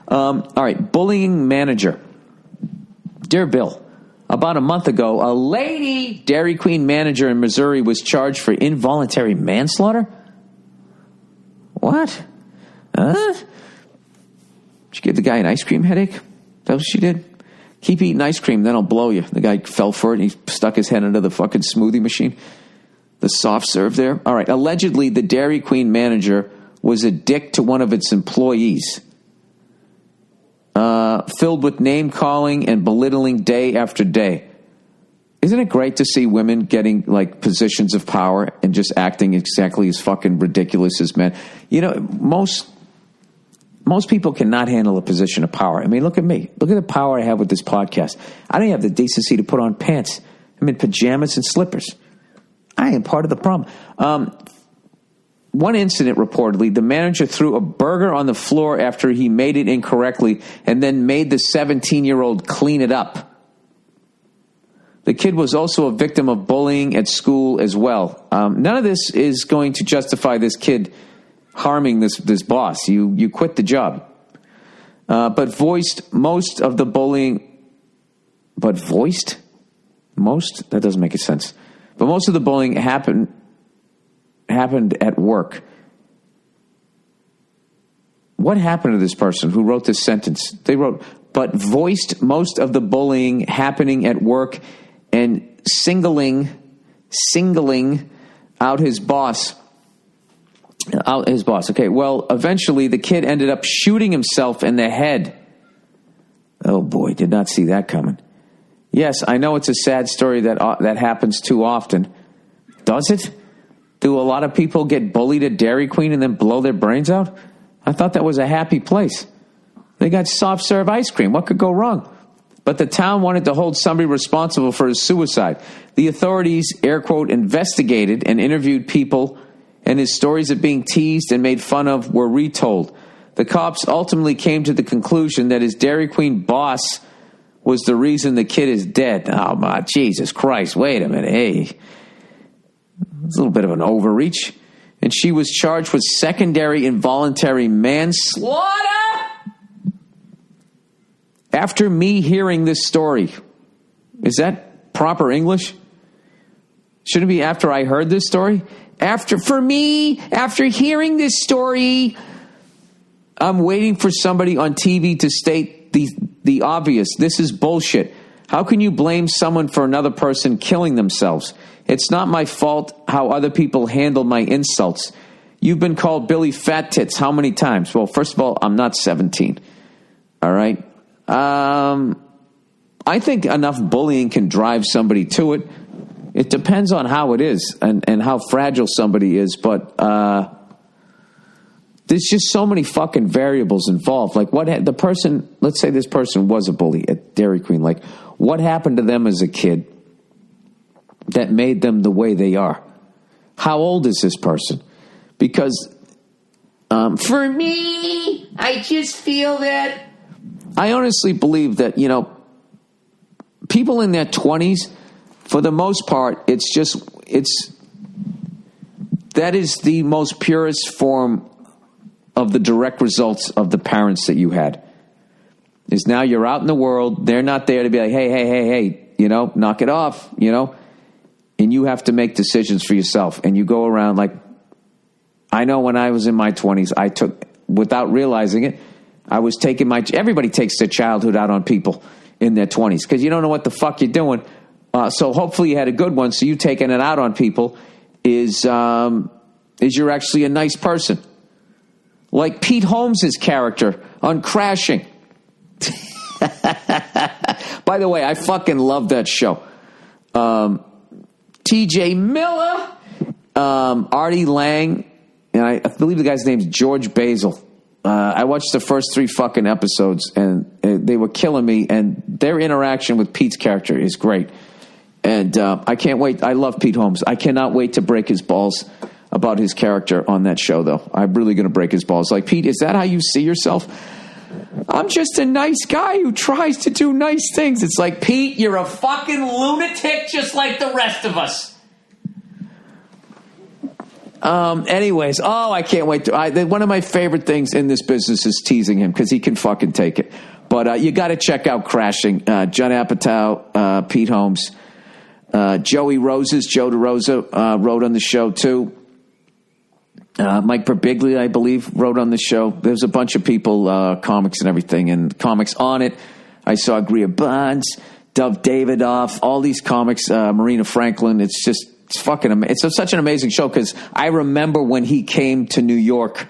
All right, bullying manager. Dear Bill, about a month ago, a lady Dairy Queen manager in Missouri was charged for involuntary manslaughter. What? Did you give the guy an ice cream headache? Is that what she did? Keep eating ice cream, then I'll blow you. The guy fell for it and he stuck his head into the fucking smoothie machine. The soft serve there. All right. Allegedly, the Dairy Queen manager was a dick to one of its employees. Filled with name calling and belittling day after day. Isn't it great to see women getting like positions of power and just acting exactly as fucking ridiculous as men? You know, most people cannot handle a position of power. I mean, look at me. Look at the power I have with this podcast. I don't have the decency to put on pants. I'm in pajamas and slippers. I am part of the problem. One incident, reportedly, the manager threw a burger on the floor after he made it incorrectly and then made the 17-year-old clean it up. The kid was also a victim of bullying at school as well. None of this is going to justify this kid harming this boss. You quit the job. But voiced most of the bullying. But voiced? Most? That doesn't make sense. But most of the bullying happened at work. What happened to this person who wrote this sentence? They wrote, but voiced most of the bullying happening at work and singling out his boss. Okay, well, eventually the kid ended up shooting himself in the head. Oh boy, did not see that coming. Yes, I know it's a sad story that happens too often. Does it? Do a lot of people get bullied at Dairy Queen and then blow their brains out? I thought that was a happy place. They got soft serve ice cream. What could go wrong? But the town wanted to hold somebody responsible for his suicide. The authorities, air quote, investigated and interviewed people, and his stories of being teased and made fun of were retold. The cops ultimately came to the conclusion that his Dairy Queen boss was the reason the kid is dead. Oh, my Jesus Christ. Wait a minute. Hey. It's a little bit of an overreach. And she was charged with secondary involuntary manslaughter. After me hearing this story, is that proper English? Shouldn't it be after I heard this story? After hearing this story, I'm waiting for somebody on TV to state the obvious. This is bullshit. How can you blame someone for another person killing themselves? It's not my fault how other people handle my insults. You've been called Billy Fat Tits how many times? Well, first of all, I'm not 17. All right? I think enough bullying can drive somebody to it. It depends on how it is and how fragile somebody is, but there's just so many fucking variables involved. Like the person, let's say this person was a bully at Dairy Queen. Like what happened to them as a kid that made them the way they are? How old is this person? Because for me, I just feel that I honestly believe that, people in their 20s, for the most part, that is the most purest form of the direct results of the parents that you had. Is now you're out in the world, they're not there to be like, hey, knock it off, and you have to make decisions for yourself. And you go around like, I know when I was in my 20s, I took, without realizing it, I was taking everybody takes their childhood out on people in their 20s because you don't know what the fuck you're doing. So hopefully you had a good one. So you taking it out on people is you're actually a nice person. Like Pete Holmes' character on Crashing. By the way, I fucking love that show. TJ Miller, Artie Lang, and I believe the guy's name's George Basil. I watched the first 3 fucking episodes, and they were killing me, and their interaction with Pete's character is great. And I can't wait. I love Pete Holmes. I cannot wait to break his balls about his character on that show, though. I'm really going to break his balls. Like, Pete, is that how you see yourself? I'm just a nice guy who tries to do nice things. It's like, Pete, you're a fucking lunatic just like the rest of us. Anyways, I can't wait to. One of my favorite things in this business is teasing him because he can fucking take it. But you got to check out Crashing. Judd Apatow, Pete Holmes, Joey Roses, Joe DeRosa wrote on the show too. Mike Birbiglia, I believe, wrote on the show. There's a bunch of people, comics and everything, and comics on it. I saw Greer Bonds, Dov Davidoff, all these comics, Marina Franklin. It's fucking, it's such an amazing show because I remember when he came to New York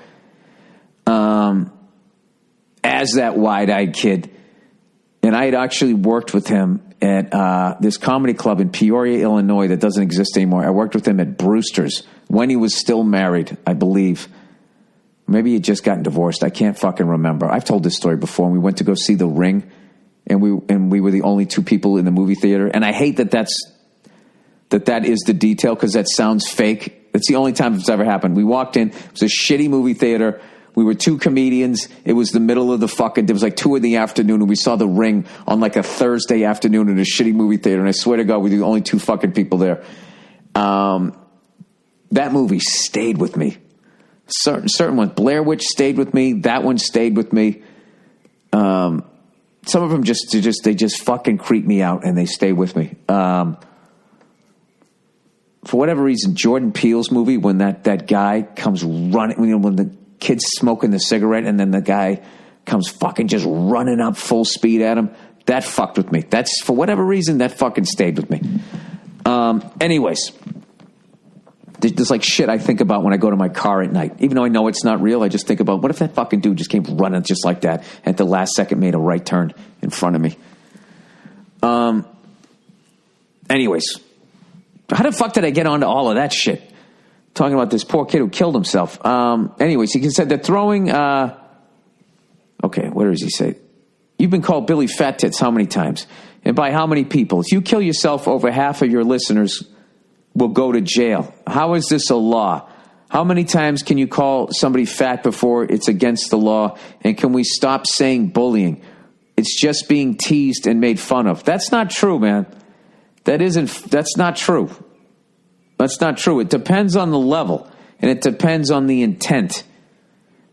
as that wide-eyed kid, and I had actually worked with him at this comedy club in Peoria, Illinois that doesn't exist anymore. I worked with him at Brewster's when he was still married, I believe. Maybe he had just gotten divorced. I can't fucking remember. I've told this story before. And we went to go see The Ring, and we were the only two people in the movie theater. And I hate that that is the detail because that sounds fake. It's the only time it's ever happened. We walked in. It was a shitty movie theater. We were two comedians. It was the middle of the fucking, it was like 2 PM, and we saw The Ring on like a Thursday afternoon in a shitty movie theater. And I swear to God, we were the only two fucking people there. That movie stayed with me. Certain ones. Blair Witch stayed with me. That one stayed with me. Some of them they just fucking creep me out and they stay with me. For whatever reason, Jordan Peele's movie, when that guy comes running, when the kid's smoking the cigarette and then the guy comes fucking just running up full speed at him, that fucked with me. That's, for whatever reason, that fucking stayed with me. Anyways, there's like shit I think about when I go to my car at night. Even though I know it's not real, I just think about, what if that fucking dude just came running just like that and at the last second made a right turn in front of me? Anyways, how the fuck did I get onto all of that shit? Talking about this poor kid who killed himself. Anyways, he said they're throwing... okay, what does he say? You've been called Billy Fat Tits how many times? And by how many people? If you kill yourself, over half of your listeners will go to jail. How is this a law? How many times can you call somebody fat before it's against the law? And can we stop saying bullying? It's just being teased and made fun of. That's not true, man. That's not true. That's not true. It depends on the level, and it depends on the intent.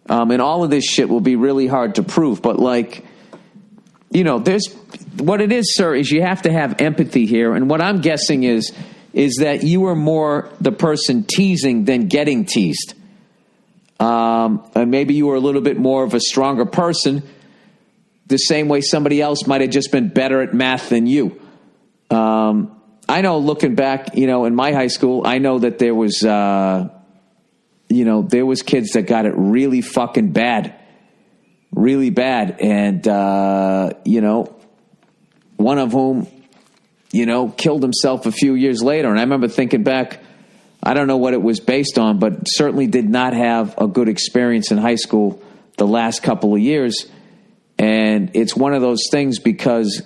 And all of this shit will be really hard to prove. But, like, you know, there's what it is, sir, is you have to have empathy here. And what I'm guessing is that you are more the person teasing than getting teased. And maybe you were a little bit more of a stronger person, the same way somebody else might have just been better at math than you. I know, looking back, you know, in my high school, I know that there was, there was kids that got it really fucking bad, really bad. And, one of whom, killed himself a few years later. And I remember thinking back, I don't know what it was based on, but certainly did not have a good experience in high school the last couple of years. And it's one of those things because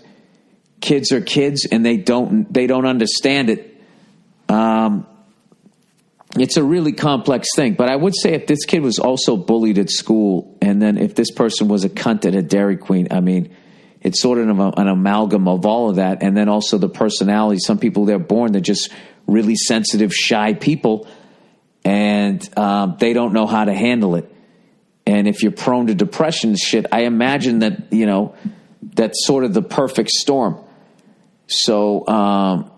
kids are kids and they don't understand it. It's a really complex thing. But I would say if this kid was also bullied at school, and then if this person was a cunt at a Dairy Queen, I mean, it's sort of an amalgam of all of that. And then also the personality. Some people, they're just really sensitive, shy people, and they don't know how to handle it. And if you're prone to depression and shit, I imagine that, that's sort of the perfect storm. So,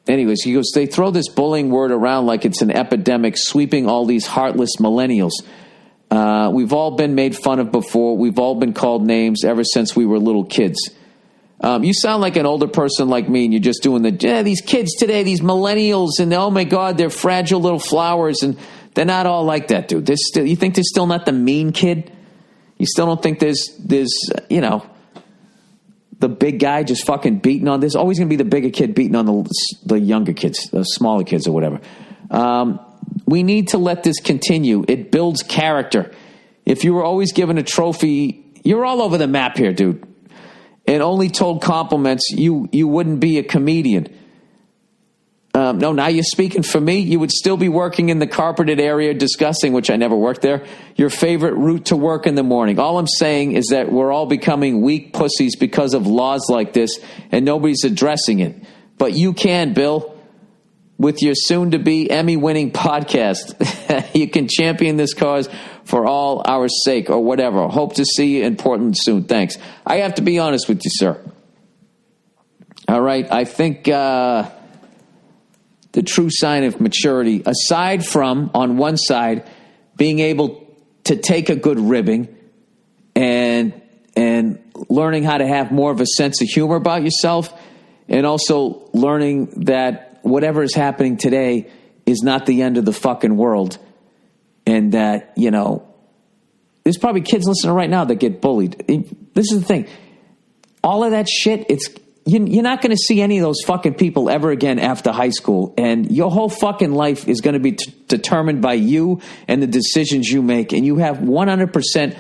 anyways, he goes, they throw this bullying word around like it's an epidemic sweeping all these heartless millennials. We've all been made fun of before. We've all been called names ever since we were little kids. You sound like an older person like me, and you're just doing these kids today, these millennials, and oh my God, they're fragile little flowers, and they're not all like that, dude. You think they're still not the mean kid? You still don't think there's the big guy just fucking beating on this? Always going to be the bigger kid beating on the younger kids, the smaller kids or whatever. We need to let this continue. It builds character. If you were always given a trophy, you're all over the map here, dude, and only told compliments, you wouldn't be a comedian. No, now you're speaking for me. You would still be working in the carpeted area discussing, which I never worked there, your favorite route to work in the morning. All I'm saying is that we're all becoming weak pussies because of laws like this, and nobody's addressing it. But you can, Bill. with your soon-to-be Emmy-winning podcast. You can champion this cause for all our sake or whatever. Hope to see you in Portland soon. Thanks. I have to be honest with you, sir. All right, I think the true sign of maturity, aside from, on one side, being able to take a good ribbing and learning how to have more of a sense of humor about yourself, and also learning that whatever is happening today is not the end of the fucking world. And that, you know, there's probably kids listening right now that get bullied. This is the thing. All of that shit, you're not going to see any of those fucking people ever again after high school. And your whole fucking life is going to be determined by you and the decisions you make. And you have 100%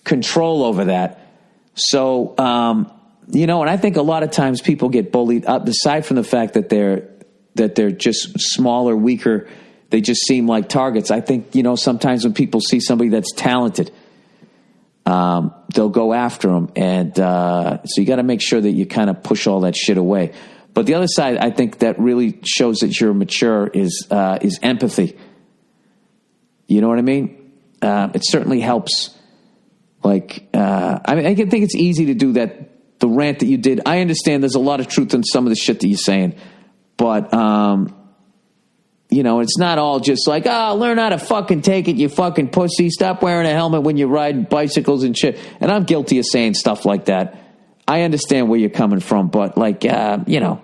control over that. So, you know, and I think a lot of times people get bullied up, aside from the fact that they're just smaller, weaker. They just seem like targets. I think, you know, sometimes when people see somebody that's talented, they'll go after them. And so you got to make sure that you kind of push all that shit away. But the other side, I think that really shows that you're mature is empathy. You know what I mean? It certainly helps. Like, I mean, I think it's easy to do that. The rant that you did, I understand there's a lot of truth in some of the shit that you're saying. But, you know, it's not all just like, learn how to fucking take it, you fucking pussy. Stop wearing a helmet when you ride bicycles and shit. And I'm guilty of saying stuff like that. I understand where you're coming from, but like, you know.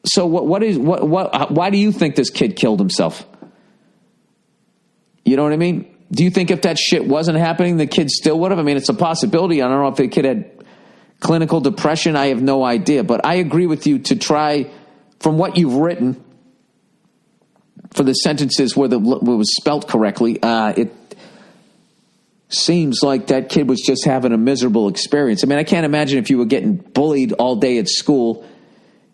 So why do you think this kid killed himself? You know what I mean? Do you think if that shit wasn't happening, the kid still would have? I mean, it's a possibility. I don't know if the kid had clinical depression. I have no idea. But I agree with you to try, from what you've written, for the sentences where it was spelt correctly, it seems like that kid was just having a miserable experience. I mean, I can't imagine if you were getting bullied all day at school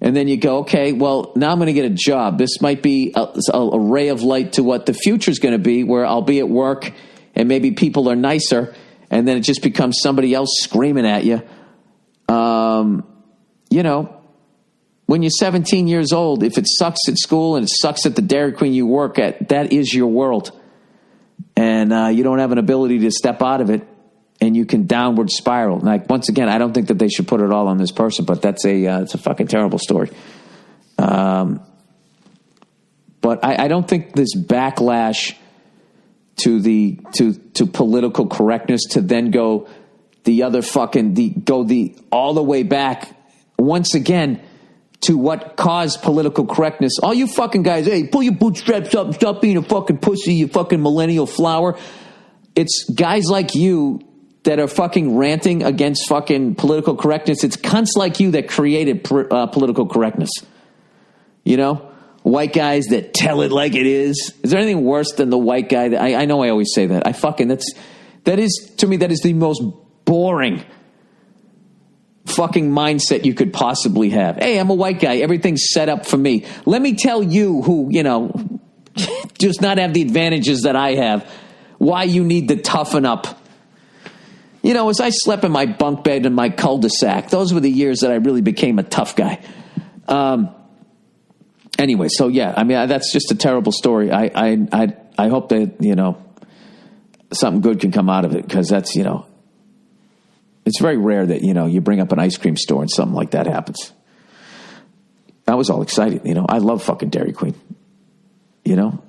and then you go, okay, well, now I'm going to get a job. This might be a ray of light to what the future is going to be, where I'll be at work and maybe people are nicer, and then it just becomes somebody else screaming at you. You know, when you're 17 years old, if it sucks at school and it sucks at the Dairy Queen you work at, that is your world. And you don't have an ability to step out of it, and you can downward spiral. Like, once again, I don't think that they should put it all on this person, but that's it's a fucking terrible story. But I don't think this backlash to political correctness to then go the other all the way back once again to what caused political correctness. All you fucking guys, hey, pull your bootstraps up and stop being a fucking pussy, you fucking millennial flower. It's guys like you that are fucking ranting against fucking political correctness. It's cunts like you that created political correctness. You know? White guys that tell it like it is. Is there anything worse than the white guy? I know I always say that. That is the most boring fucking mindset you could possibly have. Hey, I'm a white guy. Everything's set up for me. Let me tell you who, you know, does not have the advantages that I have, why you need to toughen up. You know, as I slept in my bunk bed in my cul-de-sac, those were the years that I really became a tough guy. Anyway, so yeah, I mean, that's just a terrible story. I hope that, you know, something good can come out of it, because that's, you know, it's very rare that, you know, you bring up an ice cream store and something like that happens. I was all excited, you know. I love fucking Dairy Queen, you know.